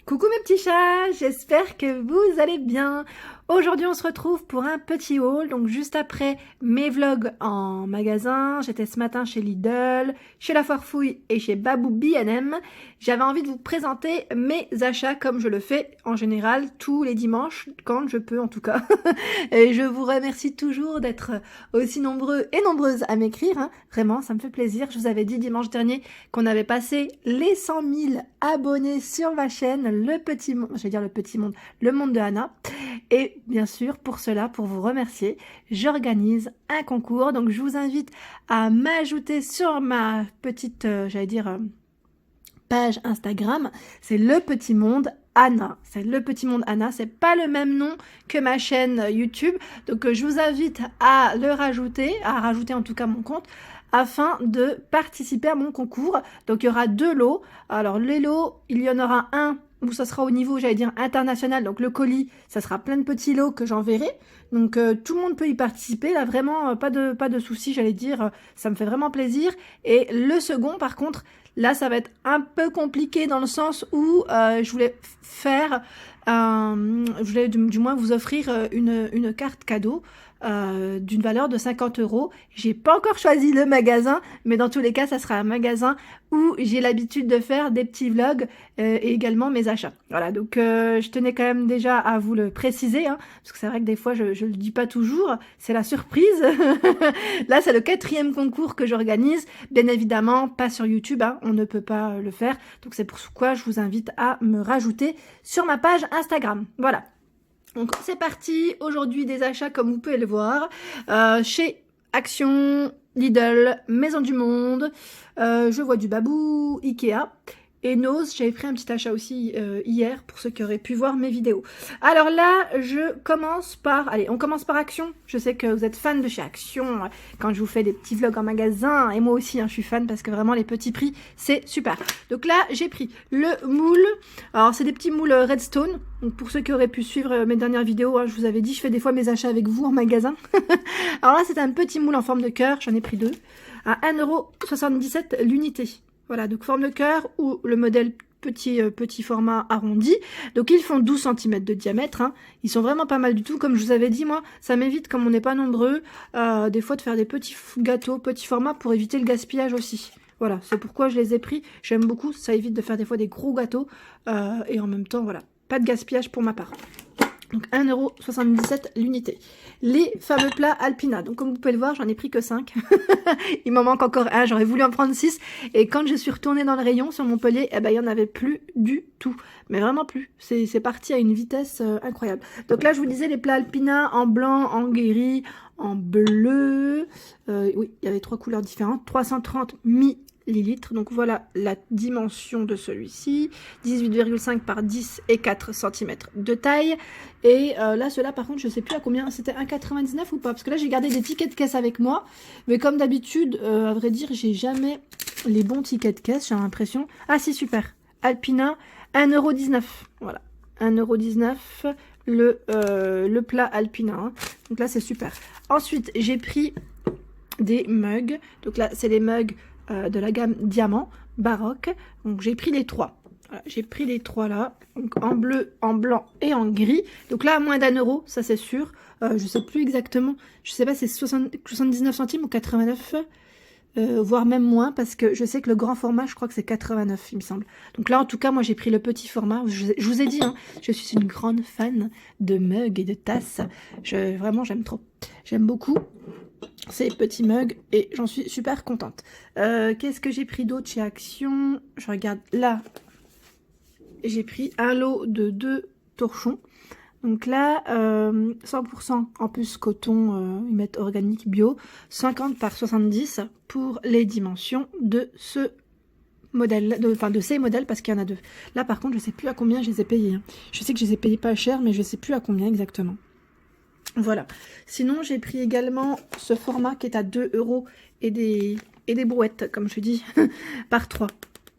Coucou mes petits chats, j'espère que vous allez bien. Aujourd'hui on se retrouve pour un petit haul, donc juste après mes vlogs en magasin. J'étais ce matin chez Lidl, chez La Farfouille et chez Babou B&M. J'avais envie de vous présenter mes achats comme je le fais en général tous les dimanches, quand je peux en tout cas. Et je vous remercie toujours d'être aussi nombreux et nombreuses à m'écrire, hein. Vraiment ça me fait plaisir. Je vous avais dit dimanche dernier qu'on avait passé les 100 000 abonnés sur ma chaîne, le petit monde, je vais dire le petit monde, le monde de Anna. Et bien sûr, pour cela, pour vous remercier, j'organise un concours. Donc je vous invite à m'ajouter sur ma petite, page Instagram. C'est le petit monde Anna. C'est le petit monde Anna. C'est pas le même nom que ma chaîne YouTube. Donc je vous invite à le rajouter, à rajouter en tout cas mon compte, afin de participer à mon concours. Donc il y aura 2 lots. Alors les lots, il y en aura un où ça sera au niveau, international. Donc le colis, ça sera plein de petits lots que j'enverrai. Donc tout le monde peut y participer. Là vraiment, pas de soucis, ça me fait vraiment plaisir. Et le second, par contre, là ça va être un peu compliqué dans le sens où je voulais du moins vous offrir une carte cadeau d'une valeur de 50 €. J'ai pas encore choisi le magasin, mais dans tous les cas, ça sera un magasin où j'ai l'habitude de faire des petits vlogs et également mes achats. Voilà, donc je tenais quand même déjà à vous le préciser, hein, parce que c'est vrai que des fois, je le dis pas toujours, c'est la surprise. Là, c'est le 4e concours que j'organise. Bien évidemment, pas sur YouTube, hein, on ne peut pas le faire. Donc c'est pour quoi je vous invite à me rajouter sur ma page Instagram. Voilà. Donc c'est parti, aujourd'hui des achats comme vous pouvez le voir, chez Action, Lidl, Maison du Monde, je vois du Babou, Ikea et Nose. J'avais pris un petit achat aussi hier pour ceux qui auraient pu voir mes vidéos. Alors là, on commence par Action. Je sais que vous êtes fan de chez Action quand je vous fais des petits vlogs en magasin, et moi aussi hein, je suis fan parce que vraiment les petits prix c'est super. Donc là j'ai pris le moule, alors c'est des petits moules Redstone. Donc pour ceux qui auraient pu suivre mes dernières vidéos, hein, je vous avais dit je fais des fois mes achats avec vous en magasin. Alors là c'est un petit moule en forme de cœur, j'en ai pris 2 à 1,77 € l'unité. Voilà, donc forme de cœur ou le modèle petit format arrondi. Donc ils font 12 cm de diamètre, hein. Ils sont vraiment pas mal du tout. Comme je vous avais dit, moi, ça m'évite, comme on n'est pas nombreux, des fois de faire des petits gâteaux, petits formats pour éviter le gaspillage aussi. Voilà, c'est pourquoi je les ai pris. J'aime beaucoup, ça évite de faire des fois des gros gâteaux. Et en même temps, voilà, pas de gaspillage pour ma part. Donc 1,77 € l'unité. Les fameux plats Alpina. Donc comme vous pouvez le voir, j'en ai pris que 5. Il m'en manque encore un, j'aurais voulu en prendre 6. Et quand je suis retournée dans le rayon sur Montpellier, eh ben, il n'y en avait plus du tout. Mais vraiment plus. C'est parti à une vitesse incroyable. Donc là, je vous disais les plats Alpina en blanc, en gris, en bleu. Oui, il y avait 3 couleurs différentes. 330 millilitres. Donc voilà la dimension de celui-ci, 18,5 par 10 et 4 cm de taille. Et là ceux-là par contre je sais plus à combien, c'était 1,99 € ou pas, parce que là j'ai gardé des tickets de caisse avec moi, mais comme d'habitude à vrai dire j'ai jamais les bons tickets de caisse, j'ai l'impression. Ah si, super, Alpina 1,19 €, voilà, 1,19 € le plat Alpina, hein. Donc là c'est super. Ensuite j'ai pris des mugs, donc là c'est les mugs de la gamme Diamant Baroque. Donc j'ai pris les 3. Voilà, j'ai pris les 3 là, donc en bleu, en blanc et en gris. Donc là à moins d'1 €, ça c'est sûr. Je sais plus exactement, je sais pas si c'est 79 centimes ou 89, voire même moins, parce que je sais que le grand format je crois que c'est 89 il me semble. Donc là en tout cas moi j'ai pris le petit format. Je vous ai dit hein, je suis une grande fan de mugs et de tasses. Vraiment j'aime trop, j'aime beaucoup ces petits mugs et j'en suis super contente. Qu'est-ce que j'ai pris d'autre chez Action? Je regarde là, j'ai pris un lot de 2 torchons. Donc là 100% en plus coton, ils mettent organique bio, 50 par 70 pour les dimensions de ce modèle, de ces modèles, parce qu'il y en a 2. Là par contre je sais plus à combien je les ai payés, hein. Je sais que je les ai payés pas cher, mais je sais plus à combien exactement. Voilà. Sinon, j'ai pris également ce format qui est à 2 € et des brouettes, comme je dis, par 3.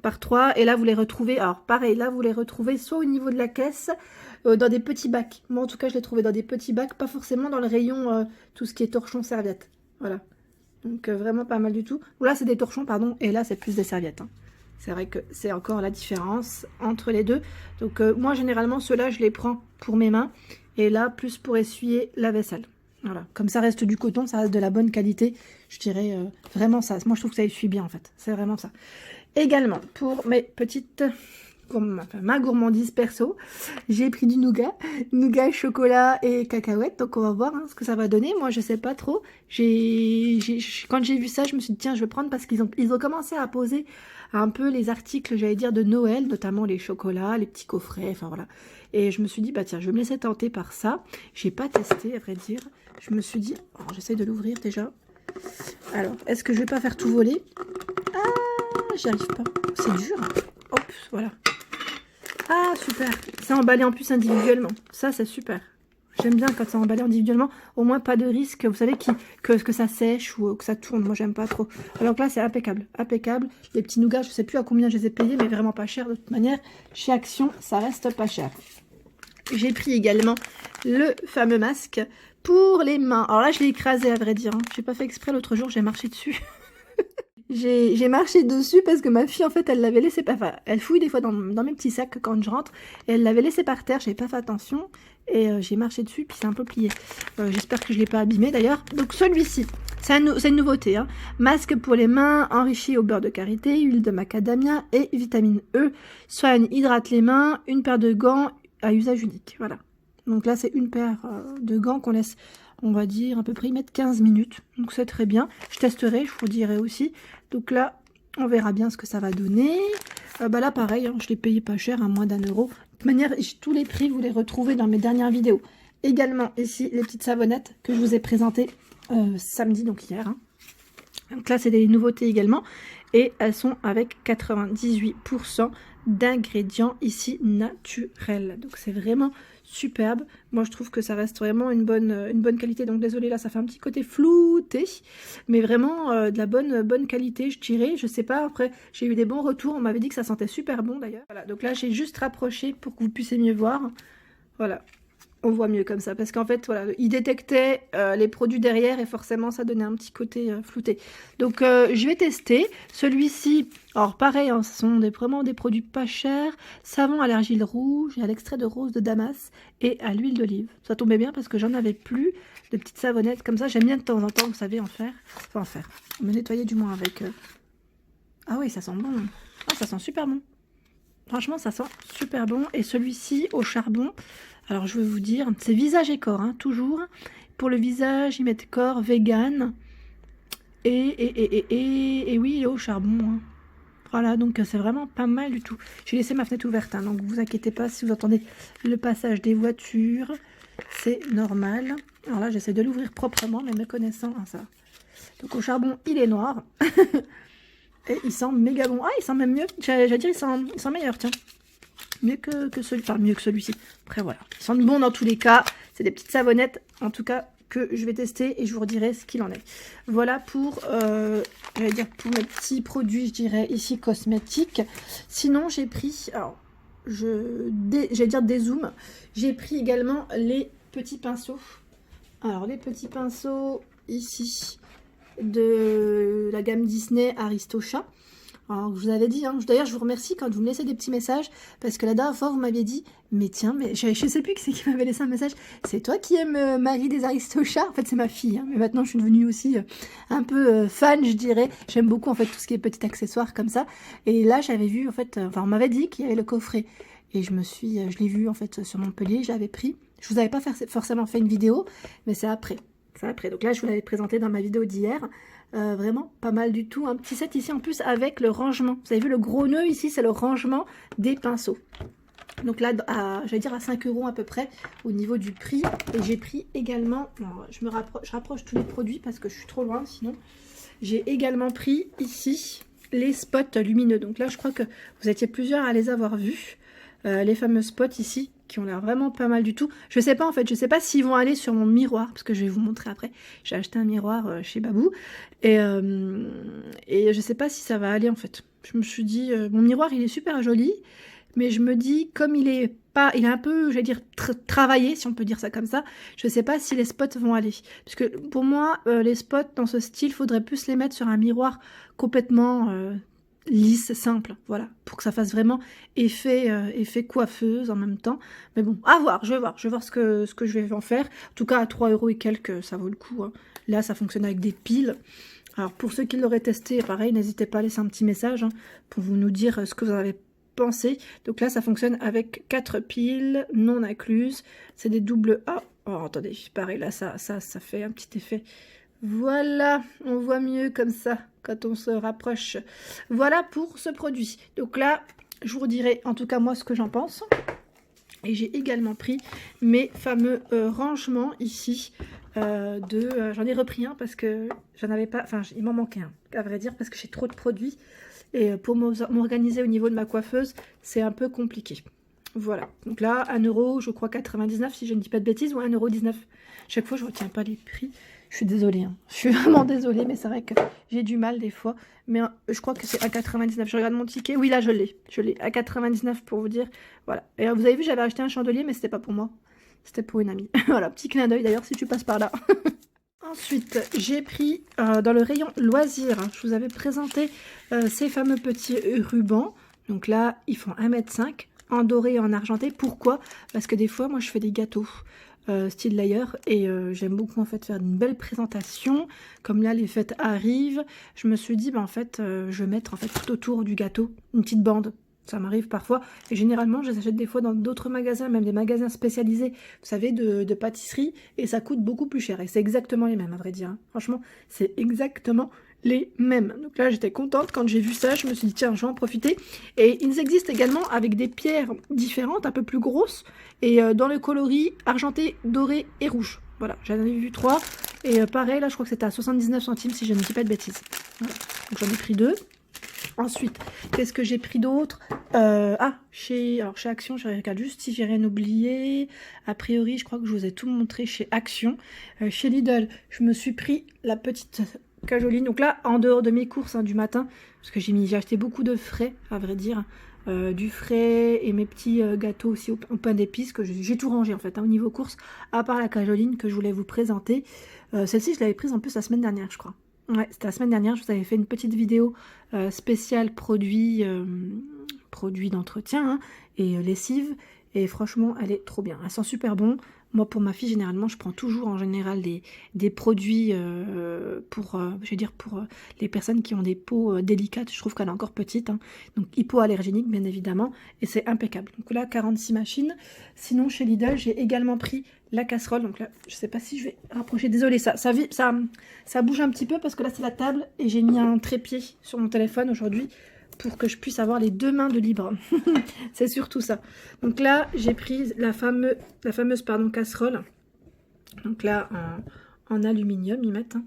Par 3. Et là, vous les retrouvez, alors pareil, là, vous les retrouvez soit au niveau de la caisse, dans des petits bacs. Moi, en tout cas, je les trouvais dans des petits bacs, pas forcément dans le rayon, tout ce qui est torchon serviette. Voilà. Donc, vraiment pas mal du tout. Là, c'est des torchons, pardon, et là, c'est plus des serviettes, hein. C'est vrai que c'est encore la différence entre les deux. Donc moi généralement ceux-là je les prends pour mes mains et là plus pour essuyer la vaisselle. Voilà, comme ça reste du coton, ça reste de la bonne qualité, je dirais vraiment ça. Moi je trouve que ça essuie bien en fait, c'est vraiment ça. Également pour mes petites... Enfin, ma gourmandise perso, j'ai pris du nougat, chocolat et cacahuètes, donc on va voir ce que ça va donner. Moi je sais pas trop, quand j'ai vu ça je me suis dit tiens je vais prendre parce qu'ils ont commencé à poser un peu les articles j'allais dire de Noël, notamment les chocolats, les petits coffrets, enfin voilà. Et je me suis dit bah tiens je vais me laisser tenter par ça, j'ai pas testé à vrai dire, je me suis dit, j'essaie de l'ouvrir déjà. Alors est-ce que je vais pas faire tout voler? Ah j'y arrive pas, c'est dur, hop voilà. Ah, super. C'est emballé en plus individuellement. Ça, c'est super. J'aime bien quand c'est emballé individuellement. Au moins, pas de risque, vous savez, que ça sèche ou que ça tourne. Moi, j'aime pas trop. Alors que là, c'est impeccable. Impeccable. Les petits nougats, je sais plus à combien je les ai payés, mais vraiment pas cher. De toute manière, chez Action, ça reste pas cher. J'ai pris également le fameux masque pour les mains. Alors là, je l'ai écrasé, à vrai dire. J'ai pas fait exprès l'autre jour, j'ai marché dessus. J'ai marché dessus parce que ma fille, en fait, elle l'avait laissé... Enfin, elle fouille des fois dans mes petits sacs quand je rentre. Et elle l'avait laissé par terre, j'avais pas fait attention. Et j'ai marché dessus, puis c'est un peu plié. J'espère que je l'ai pas abîmé, d'ailleurs. Donc, celui-ci, c'est une nouveauté. Hein. Masque pour les mains, enrichi au beurre de karité, huile de macadamia et vitamine E. Soigne, hydrate les mains, une paire de gants à usage unique. Voilà. Donc là, c'est une paire de gants qu'on laisse... On va dire à peu près y mettre 15 minutes. Donc c'est très bien. Je testerai, je vous dirai aussi. Donc là, on verra bien ce que ça va donner. Bah là, pareil, je l'ai payé pas cher, à moins d'1 euro. De toute manière, tous les prix, vous les retrouvez dans mes dernières vidéos. Également, ici, les petites savonnettes que je vous ai présentées samedi, donc hier. Donc là, c'est des nouveautés également. Et elles sont avec 98% d'ingrédients ici naturels. Donc c'est vraiment superbe. Moi je trouve que ça reste vraiment une bonne qualité. Donc désolé là ça fait un petit côté flouté. Mais vraiment de la bonne qualité je dirais. Je sais pas, après j'ai eu des bons retours. On m'avait dit que ça sentait super bon d'ailleurs. Voilà, donc là j'ai juste rapproché pour que vous puissiez mieux voir. Voilà. On voit mieux comme ça, parce qu'en fait, voilà, il détectait les produits derrière et forcément, ça donnait un petit côté flouté. Donc, je vais tester. Celui-ci, alors pareil, ce sont vraiment des produits pas chers. Savon à l'argile rouge, à l'extrait de rose de Damas et à l'huile d'olive. Ça tombait bien parce que j'en avais plus de petites savonnettes comme ça. J'aime bien de temps en temps, vous savez, me nettoyer du moins avec... Ah oui, ça sent bon. Ah, ça sent super bon. Franchement, ça sent super bon. Et celui-ci, au charbon... Alors, je vais vous dire, c'est visage et corps, toujours. Pour le visage, ils mettent corps, vegan. Et oui, il est au charbon. Voilà, donc c'est vraiment pas mal du tout. J'ai laissé ma fenêtre ouverte, donc vous inquiétez pas si vous entendez le passage des voitures. C'est normal. Alors là, j'essaie de l'ouvrir proprement, mais me connaissant, ça. Donc au charbon, il est noir. Et il sent méga bon. Ah, il sent même mieux. J'allais dire, il sent meilleur, tiens. Mieux que celui-ci. Après, voilà. Ils sentent bon dans tous les cas. C'est des petites savonnettes, en tout cas, que je vais tester et je vous redirai ce qu'il en est. Voilà pour, j'allais dire, pour mes petits produits, je dirais, ici, cosmétiques. Sinon, j'ai pris, alors, j'allais dire des zooms. J'ai pris également les petits pinceaux. Alors, les petits pinceaux, ici, de la gamme Disney Aristocha. Alors, je vous avais dit, d'ailleurs, je vous remercie quand vous me laissez des petits messages, parce que la dernière fois, vous m'aviez dit, mais tiens, mais je sais plus qui c'est qui m'avait laissé un message, c'est toi qui aimes Marie des Aristochats? En fait, c'est ma fille, mais maintenant, je suis devenue aussi un peu fan, je dirais. J'aime beaucoup, en fait, tout ce qui est petit accessoire comme ça. Et là, j'avais vu, en fait, on m'avait dit qu'il y avait le coffret. Et je l'ai vu, en fait, sur Montpellier, je l'avais pris. Je vous avais pas forcément fait une vidéo, mais c'est après. Donc là, je vous l'avais présenté dans ma vidéo d'hier. Vraiment pas mal du tout. Un petit set ici en plus avec le rangement. Vous avez vu le gros nœud ici, c'est le rangement des pinceaux. Donc là, j'allais dire à 5 € à peu près au niveau du prix. Et j'ai pris également, alors, je rapproche tous les produits parce que je suis trop loin sinon. J'ai également pris ici les spots lumineux. Donc là, je crois que vous étiez plusieurs à les avoir vus. Les fameux spots ici qui ont l'air vraiment pas mal du tout. Je sais pas en fait, je sais pas s'ils vont aller sur mon miroir parce que je vais vous montrer après. J'ai acheté un miroir chez Babou et je sais pas si ça va aller en fait. Je me suis dit, mon miroir il est super joli, mais je me dis comme il est un peu, j'allais dire travaillé si on peut dire ça comme ça. Je sais pas si les spots vont aller parce que pour moi les spots dans ce style, faudrait plus les mettre sur un miroir complètement lisse, simple, voilà, pour que ça fasse vraiment effet coiffeuse en même temps. Mais bon, à voir, je vais voir ce que je vais en faire. En tout cas, à 3 € et quelques, ça vaut le coup, hein. Là, ça fonctionne avec des piles. Alors, pour ceux qui l'auraient testé, pareil, n'hésitez pas à laisser un petit message, hein, pour vous nous dire ce que vous en avez pensé. Donc là, ça fonctionne avec 4 piles non incluses. C'est des double A. Oh, attendez, pareil, là, ça fait un petit effet. Voilà, on voit mieux comme ça quand on se rapproche. Voilà pour ce produit. Donc là, je vous redirai en tout cas moi ce que j'en pense. Et j'ai également pris mes fameux rangements ici. J'en ai repris un parce que j'en avais pas, enfin il m'en manquait un, à vrai dire, parce que j'ai trop de produits. Et pour m'organiser au niveau de ma coiffeuse, c'est un peu compliqué. Voilà, donc là, 1 €, je crois 99 si je ne dis pas de bêtises, ou 1,19 €. Chaque fois, je ne retiens pas les prix. Je suis désolée, hein. Je suis vraiment désolée, mais c'est vrai que j'ai du mal des fois. Mais je crois que c'est à 99. Je regarde mon ticket. Oui, là, je l'ai. Je l'ai à 99 pour vous dire. Voilà. Et vous avez vu, j'avais acheté un chandelier, mais c'était pas pour moi. C'était pour une amie. Voilà, petit clin d'œil d'ailleurs si tu passes par là. Ensuite, j'ai pris dans le rayon loisirs, hein, je vous avais présenté ces fameux petits rubans. Donc là, ils font 1,5 m en doré et en argenté. Pourquoi? Parce que des fois, moi, je fais des gâteaux style layer et j'aime beaucoup en fait faire une belle présentation. Comme là, les fêtes arrivent, je me suis dit, bah, en fait, je vais mettre en fait tout autour du gâteau une petite bande. Ça m'arrive parfois. Et généralement, je les achète des fois dans d'autres magasins, même des magasins spécialisés, vous savez, de pâtisserie. Et ça coûte beaucoup plus cher. Et c'est exactement les mêmes, à vrai dire, hein. Franchement, c'est exactement les mêmes. Donc là, j'étais contente quand j'ai vu ça. Je me suis dit, tiens, je vais en profiter. Et ils existent également avec des pierres différentes, un peu plus grosses. Et dans le coloris argenté, doré et rouge. Voilà, j'en avais vu 3. Et pareil, là, je crois que c'était à 79 centimes, si je ne dis pas de bêtises. Voilà. Donc j'en ai pris 2. Ensuite, qu'est-ce que j'ai pris d'autre? Chez Action, je regarde juste si j'ai rien oublié. A priori, je crois que je vous ai tout montré chez Action. Chez Lidl, je me suis pris la petite cajoline. Donc là, en dehors de mes courses, hein, du matin, parce que j'ai acheté beaucoup de frais, à vrai dire. Du frais et mes petits gâteaux aussi au pain d'épices, que j'ai tout rangé en fait, hein, au niveau courses, à part la cajoline que je voulais vous présenter. Celle-ci, je l'avais prise en plus la semaine dernière, je crois. Ouais, c'était la semaine dernière, je vous avais fait une petite vidéo spéciale produit d'entretien, hein, et lessive. Et franchement, elle est trop bien. Elle sent super bon. Moi, pour ma fille, généralement, je prends toujours en général des produits pour les personnes qui ont des peaux délicates. Je trouve qu'elle est encore petite, hein. Donc hypoallergénique, bien évidemment. Et c'est impeccable. Donc là, 46 machines. Sinon, chez Lidl, j'ai également pris la casserole. Donc là, je sais pas si je vais rapprocher. Désolée, ça bouge un petit peu parce que là, c'est la table. Et j'ai mis un trépied sur mon téléphone aujourd'hui pour que je puisse avoir les 2 mains de libre. C'est surtout ça. Donc là, j'ai pris la fameuse casserole. Donc là, en aluminium, ils mettent. Hein.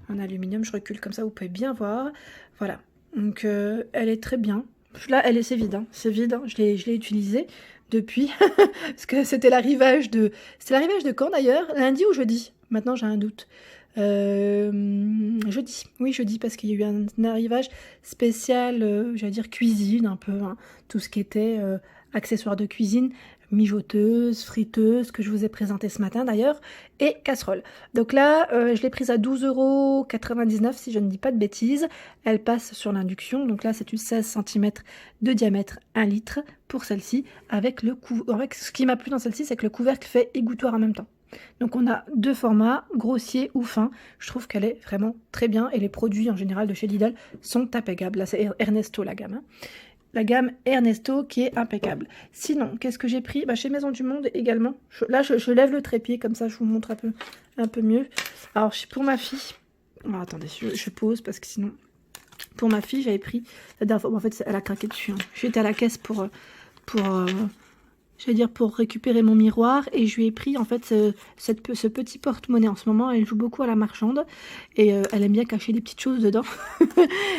En aluminium, je recule comme ça, vous pouvez bien voir. Voilà. Donc, elle est très bien. Là, c'est vide. Hein. C'est vide. Hein. Je l'ai utilisée depuis. Parce que c'était l'arrivage de... C'était l'arrivage de quand d'ailleurs? Lundi ou jeudi? Maintenant, j'ai un doute. Jeudi, oui jeudi, parce qu'il y a eu un arrivage spécial, j'allais dire cuisine un peu, hein, tout ce qui était accessoires de cuisine, mijoteuse, friteuse, que je vous ai présenté ce matin d'ailleurs, et casserole. Donc là, je l'ai prise à 12,99 € si je ne dis pas de bêtises. Elle passe sur l'induction, donc là c'est une 16 cm de diamètre, 1 litre pour celle-ci, avec ce qui m'a plu dans celle-ci, c'est que le couvercle fait égouttoir en même temps. Donc on a 2 formats, grossier ou fin. Je trouve qu'elle est vraiment très bien et les produits en général de chez Lidl sont impeccables. Là c'est Ernesto la gamme. Hein. La gamme Ernesto qui est impeccable. Sinon, qu'est-ce que j'ai pris? Chez Maison du Monde également. Je lève le trépied comme ça je vous montre un peu mieux. Alors pour ma fille, attendez, je pose parce que sinon... Pour ma fille j'avais pris, la dernière fois, en fait elle a craqué dessus. Hein. J'étais à la caisse pour récupérer mon miroir et je lui ai pris en fait ce petit porte-monnaie. En ce moment elle joue beaucoup à la marchande et elle aime bien cacher des petites choses dedans.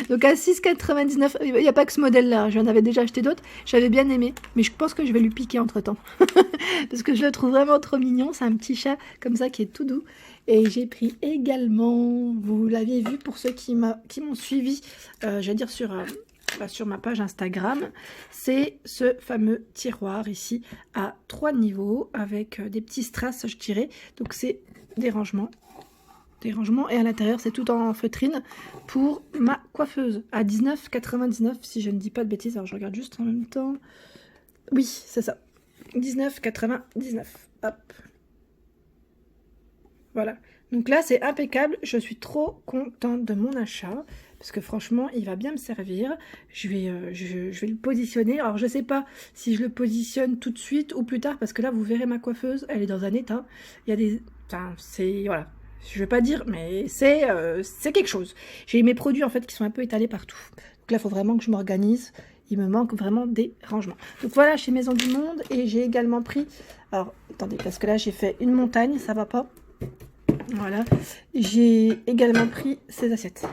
Donc à 6,99 €, il n'y a pas que ce modèle là, j'en avais déjà acheté d'autres, j'avais bien aimé, mais je pense que je vais lui piquer entre temps. Parce que je le trouve vraiment trop mignon, c'est un petit chat comme ça qui est tout doux. Et j'ai pris également, vous l'aviez vu pour ceux qui m'ont suivi, j'allais dire sur ma page Instagram, c'est ce fameux tiroir ici à 3 niveaux avec des petits strass, je dirais. Donc c'est des rangements. des rangements. Et à l'intérieur, c'est tout en feutrine pour ma coiffeuse. À 19,99 si je ne dis pas de bêtises. Alors, je regarde juste en même temps. Oui, c'est ça. 19,99. Hop. Voilà. Donc là, c'est impeccable. Je suis trop contente de mon achat. Parce que franchement, il va bien me servir. Je vais le positionner. Alors, je sais pas si je le positionne tout de suite ou plus tard. Parce que là, vous verrez ma coiffeuse. Elle est dans un état. Il y a des... Enfin, c'est... Voilà. Je vais pas dire, mais c'est quelque chose. J'ai mes produits, en fait, qui sont un peu étalés partout. Donc là, il faut vraiment que je m'organise. Il me manque vraiment des rangements. Donc voilà, chez Maison du Monde. Et j'ai également pris... Alors, attendez, parce que là, j'ai fait une montagne. Ça va pas. Voilà. J'ai également pris ces assiettes.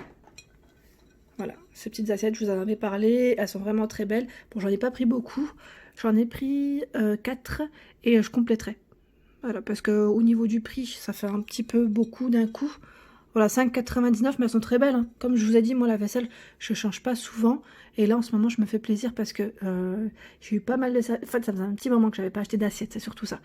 Voilà, ces petites assiettes, je vous en avais parlé, elles sont vraiment très belles. Bon, j'en ai pas pris beaucoup, j'en ai pris 4 et je compléterai. Voilà, parce que au niveau du prix, ça fait un petit peu beaucoup d'un coup. Voilà, 5,99, mais elles sont très belles, hein. Comme je vous ai dit, moi, la vaisselle, je change pas souvent. Et là, en ce moment, je me fais plaisir parce que j'ai eu pas mal de... En fait, ça faisait un petit moment que j'avais pas acheté d'assiettes, c'est surtout ça.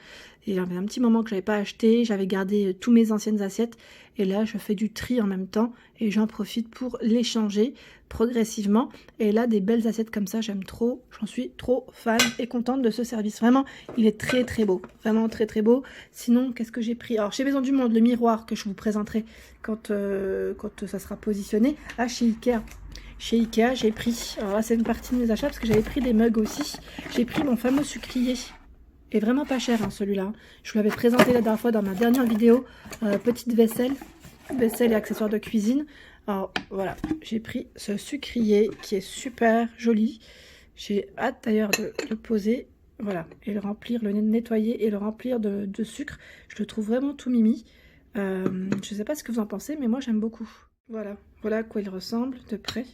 Et il y avait un petit moment que j'avais pas acheté, j'avais gardé tous mes anciennes assiettes. Et là, je fais du tri en même temps et j'en profite pour les changer progressivement. Et là, des belles assiettes comme ça, j'aime trop. J'en suis trop fan et contente de ce service. Vraiment, il est très très beau. Vraiment très très beau. Sinon, qu'est-ce que j'ai pris? Alors, chez Maison du Monde, le miroir que je vous présenterai quand ça sera positionné. Ah, chez Ikea. Chez Ikea, j'ai pris, alors là c'est une partie de mes achats parce que j'avais pris des mugs aussi. J'ai pris mon fameux sucrier. Et vraiment pas cher, hein, celui-là. Je vous l'avais présenté la dernière fois dans ma dernière vidéo. Petite vaisselle et accessoires de cuisine. Alors voilà, j'ai pris ce sucrier qui est super joli. J'ai hâte d'ailleurs de le poser. Voilà, et le remplir, le nettoyer et le remplir de sucre. Je le trouve vraiment tout mimi. Je sais pas ce que vous en pensez, mais moi j'aime beaucoup. Voilà à quoi il ressemble de près.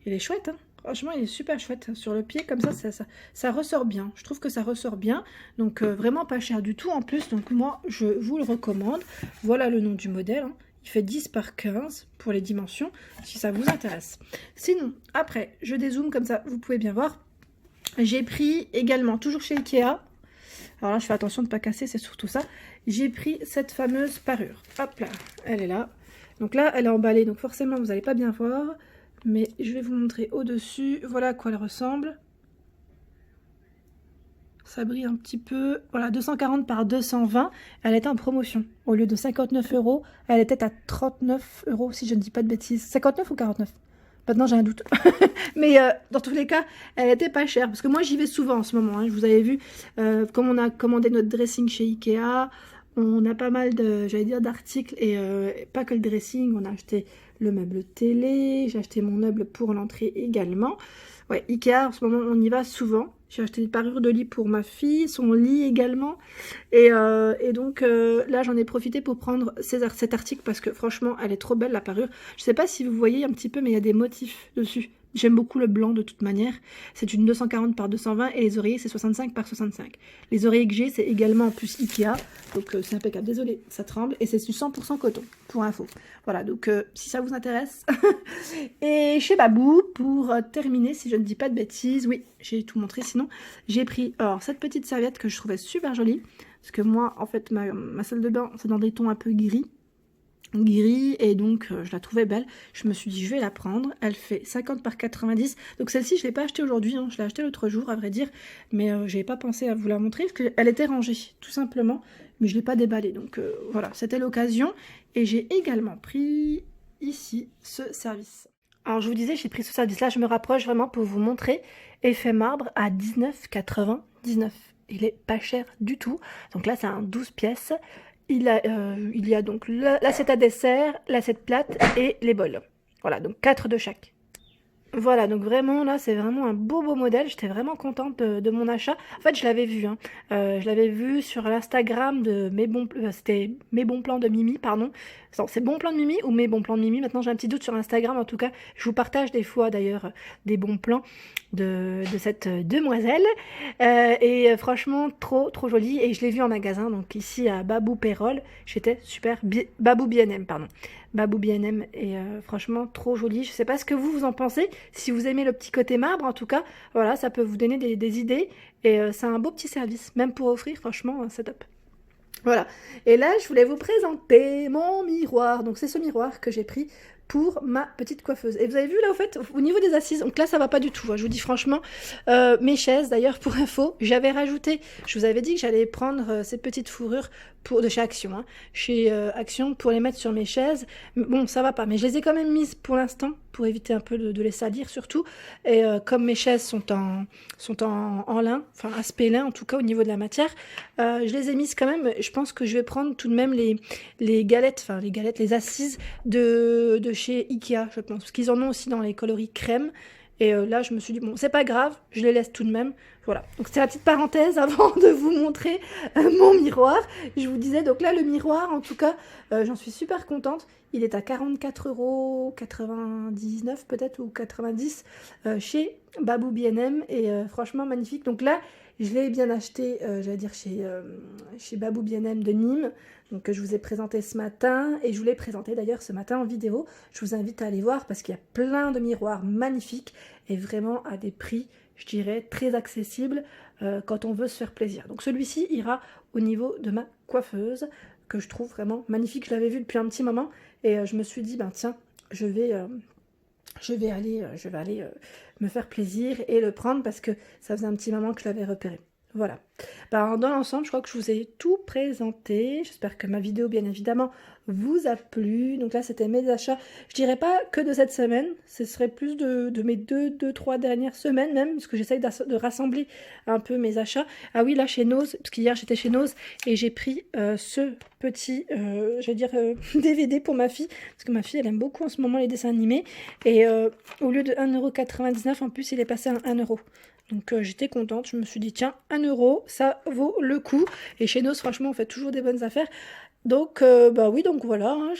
Il est chouette, hein. Franchement, il est super chouette. Sur le pied, comme ça ressort bien. Je trouve que ça ressort bien. Donc, vraiment pas cher du tout en plus. Donc, moi, je vous le recommande. Voilà le nom du modèle, hein. Il fait 10 par 15 pour les dimensions, si ça vous intéresse. Sinon, après, je dézoome comme ça, vous pouvez bien voir. J'ai pris également, toujours chez Ikea. Alors là, je fais attention de ne pas casser, c'est surtout ça. J'ai pris cette fameuse parure. Hop là, elle est là. Donc là, elle est emballée, donc forcément, vous n'allez pas bien voir. Mais je vais vous montrer au-dessus. Voilà à quoi elle ressemble. Ça brille un petit peu. Voilà, 240 par 220. Elle était en promotion. Au lieu de 59 €, elle était à 39 € si je ne dis pas de bêtises. 59 ou 49? Maintenant j'ai un doute. Mais dans tous les cas, elle était pas chère. Parce que moi j'y vais souvent en ce moment, hein. Je vous avais vu, comme on a commandé notre dressing chez Ikea, on a pas mal de, j'allais dire, d'articles. Et pas que le dressing, on a acheté le meuble télé, j'ai acheté mon meuble pour l'entrée également. Ouais, Ikea, en ce moment, on y va souvent. J'ai acheté des parures de lit pour ma fille, son lit également. Et donc, là, j'en ai profité pour prendre cet article parce que franchement, elle est trop belle, la parure. Je sais pas si vous voyez un petit peu, mais il y a des motifs dessus. J'aime beaucoup le blanc de toute manière. C'est une 240 par 220 et les oreillers, c'est 65 par 65. Les oreillers que j'ai, c'est également en plus Ikea. Donc, c'est impeccable. Désolée, ça tremble. Et c'est du 100% coton, pour info. Voilà, donc si ça vous intéresse. Et chez Babou, pour terminer, si je ne dis pas de bêtises, oui, j'ai tout montré sinon, j'ai pris alors cette petite serviette que je trouvais super jolie, parce que moi, en fait, ma salle de bain, c'est dans des tons un peu gris, et donc je la trouvais belle. Je me suis dit, je vais la prendre. Elle fait 50 par 90, donc celle-ci, je ne l'ai pas achetée aujourd'hui, hein. Je l'ai achetée l'autre jour, à vrai dire, mais je n'avais pas pensé à vous la montrer, parce qu'elle était rangée, tout simplement, mais je ne l'ai pas déballée, donc voilà, c'était l'occasion. Et j'ai également pris ici ce service. Alors je vous disais, j'ai pris ce service-là, je me rapproche vraiment pour vous montrer. Effet marbre à 19,99. Il est pas cher du tout. Donc là, c'est un 12 pièces. Il y a donc l'assiette à dessert, l'assiette plate et les bols. Voilà, donc 4 de chaque. Voilà, donc vraiment, là, c'est vraiment un beau modèle. J'étais vraiment contente de mon achat. En fait, je l'avais vu, hein. Je l'avais vu sur l'Instagram de c'était Mes Bons Plans de Mimi, pardon. C'est Bons Plans de Mimi ou Mes Bons Plans de Mimi? Maintenant, j'ai un petit doute sur Instagram. En tout cas, je vous partage des fois, d'ailleurs, des bons plans de cette demoiselle. Et franchement, trop joli. Et je l'ai vu en magasin, donc ici à Babou Pérol. J'étais super... Babou B&M, pardon. Babou B&M et franchement trop joli. Je sais pas ce que vous en pensez, si vous aimez le petit côté marbre, en tout cas voilà, ça peut vous donner des idées et c'est un beau petit service, même pour offrir, franchement c'est top. Voilà. Et là, je voulais vous présenter mon miroir. Donc, c'est ce miroir que j'ai pris pour ma petite coiffeuse. Et vous avez vu là, au fait, au niveau des assises, donc là, ça va pas du tout, hein, je vous dis franchement. Mes chaises, d'ailleurs, pour info, j'avais rajouté, je vous avais dit que j'allais prendre ces petites fourrures de chez Action, hein, chez Action, pour les mettre sur mes chaises. Bon, ça va pas, mais je les ai quand même mises pour l'instant, pour éviter un peu de les salir surtout. Et comme mes chaises sont en lin, enfin aspect lin en tout cas au niveau de la matière, je les ai mises quand même. Je pense que je vais prendre tout de même les galettes, les assises de chez Ikea, je pense, parce qu'ils en ont aussi dans les coloris crème. Et là, je me suis dit, bon, c'est pas grave, je les laisse tout de même. Voilà, donc c'était la petite parenthèse avant de vous montrer mon miroir. Je vous disais, donc là, le miroir, en tout cas, j'en suis super contente. Il est à 44,99 € peut-être, ou 90 chez Babou B&M. Et franchement, magnifique. Donc là, je l'ai bien acheté, j'allais dire, chez Babou B&M de Nîmes. Donc, que je vous ai présenté ce matin, et je vous l'ai présenté d'ailleurs ce matin en vidéo. Je vous invite à aller voir parce qu'il y a plein de miroirs magnifiques et vraiment à des prix, je dirais, très accessibles quand on veut se faire plaisir. Donc celui-ci ira au niveau de ma coiffeuse, que je trouve vraiment magnifique. Je l'avais vu depuis un petit moment et je me suis dit, ben tiens, je vais aller me faire plaisir et le prendre parce que ça faisait un petit moment que je l'avais repéré. Voilà. Ben, dans l'ensemble, je crois que je vous ai tout présenté. J'espère que ma vidéo, bien évidemment, vous a plu. Donc là, c'était mes achats. Je dirais pas que de cette semaine. Ce serait plus de mes 3 dernières semaines même, parce que j'essaye de rassembler un peu mes achats. Ah oui, là, chez Nose, parce qu'hier, j'étais chez Nose et j'ai pris ce petit, je vais dire, DVD pour ma fille, parce que ma fille, elle aime beaucoup en ce moment les dessins animés. Et au lieu de 1,99 € en plus, il est passé à 1 €. Donc j'étais contente, je me suis dit tiens, 1 €, ça vaut le coup. Et chez Nos, franchement, on fait toujours des bonnes affaires. Donc bah oui, donc voilà, hein,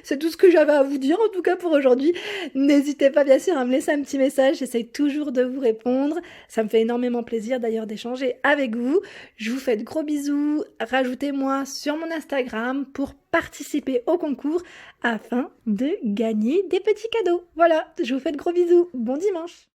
c'est tout ce que j'avais à vous dire en tout cas pour aujourd'hui. N'hésitez pas bien sûr à me laisser un petit message, j'essaye toujours de vous répondre. Ça me fait énormément plaisir d'ailleurs d'échanger avec vous. Je vous fais de gros bisous, rajoutez-moi sur mon Instagram pour participer au concours afin de gagner des petits cadeaux. Voilà, je vous fais de gros bisous, bon dimanche.